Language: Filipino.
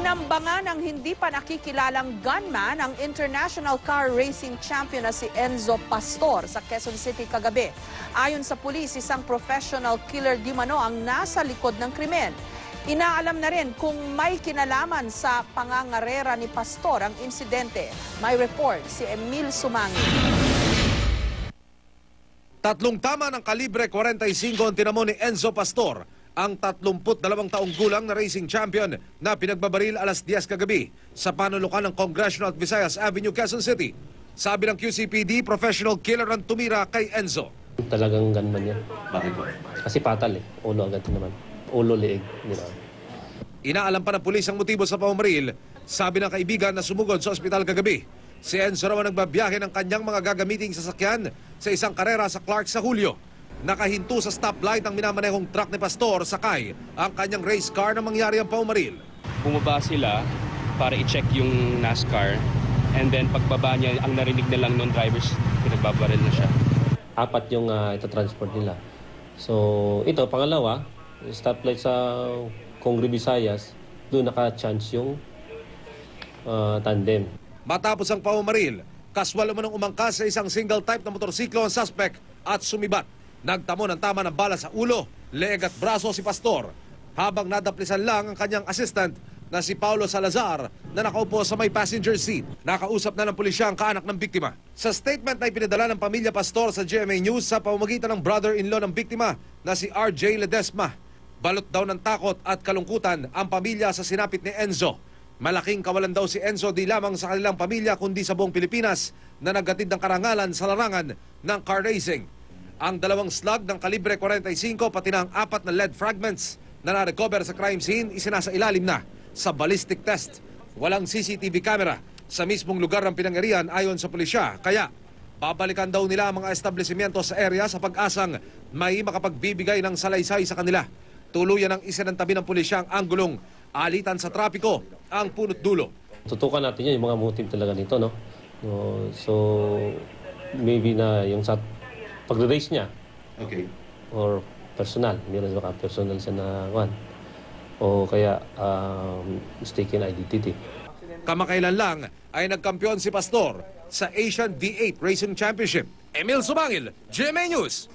Inambangan ng hindi pa nakikilalang gunman ang international car racing champion na si Enzo Pastor sa Quezon City kagabi. Ayon sa pulis, isang professional killer di mano ang nasa likod ng krimen. Inaalam na rin kung may kinalaman sa pangangarera ni Pastor ang insidente. May report si Emil Sumangi. Tatlong tama ng kalibre 45 ang tinamo ni Enzo Pastor, ang 32 taong gulang na racing champion na pinagbabaril alas 10 kagabi sa panulukan ng Congressional at Visayas Avenue, Quezon City. Sabi ng QCPD, professional killer ang tumira kay Enzo. Talagang gunman yan. Bakit po? Kasi fatal eh. Ulo agad naman. Ulo, liig. Inaalam pa ng pulis ang motibo sa pamamaril. Sabi ng kaibigan na sumugod sa ospital kagabi, si Enzo raw nagbabiyahe ng kanyang mga gagamiting sasakyan sa isang karera sa Clark sa Hulyo. Nakahinto sa stoplight ang minamanehong truck ni Pastor, sakay ang kanyang race car na mangyari ang paumaril. Bumaba sila para i-check yung NASCAR, and then pagbaba niya, ang narinig na lang ng drivers, pinagbabaril na siya. 4 yung ito-transport nila. So ito, pangalawa, stoplight sa Congre Visayas, doon naka-chance yung tandem. Matapos ang paumaril, kaswal naman umangkas sa isang single type na motorsiklo ang suspect at sumibat. Nagtamo ng tama ng bala sa ulo, leeg at braso si Pastor, habang nadaplisan lang ang kanyang assistant na si Paulo Salazar na nakaupo sa may passenger seat. Nakausap na ng pulisya ang kaanak ng biktima. Sa statement na ipinadala ng pamilya Pastor sa GMA News sa pamamagitan ng brother-in-law ng biktima na si RJ Ledesma, balot daw ng takot at kalungkutan ang pamilya sa sinapit ni Enzo. Malaking kawalan daw si Enzo di lamang sa kanilang pamilya kundi sa buong Pilipinas na naghatid ng karangalan sa larangan ng car racing. Ang 2 slug ng kalibre 45 pati na ang 4 na lead fragments na na-recover sa crime scene isinasailalim na sa ballistic test. Walang CCTV camera sa mismong lugar ng pinangyarihan ayon sa pulisya, kaya babalikan daw nila ang mga establishmento sa area sa pag-asang may makapagbibigay ng salaysay sa kanila. Tuluyan ang isinantabi ng pulisya ang anggulong alitan sa trapiko ang punot dulo. Tutukan natin yun, yung mga motive talaga nito, no? So maybe na yung sa pag-race niya. Okay. Or personal. Meron baka personal siya na one. O kaya mistaken identity. Kamakailan lang ay nagkampiyon si Pastor sa Asian V8 Racing Championship. Emil Sumangil, GMA News.